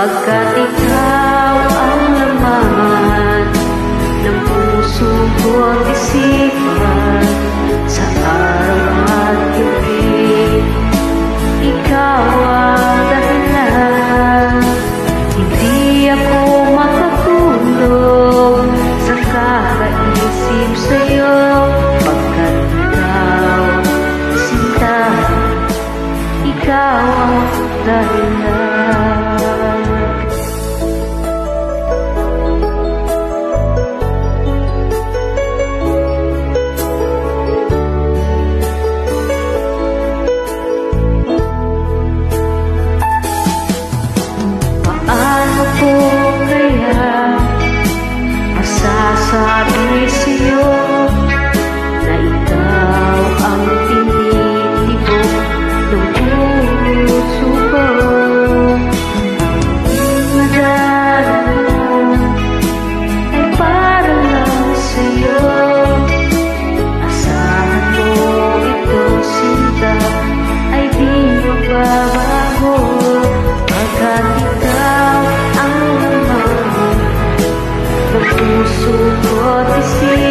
pagkat ikaw ang laman ng puso ko't isipan sa araw at gabi. Ikaw ang dahilan, hindi ako makatulog sa kakaisip sa'yo, pagkat ikaw, sinta, ikaw ang dahilan. Paano ko kaya masasabi sa'yo na ikaw ang tinitibok ng puso ko? Ang nadarama ay para lang sa'yo. Asahan mo ito, sinta, ay di magbabago, pagkat ikaw ang laman ng puso ko't isipan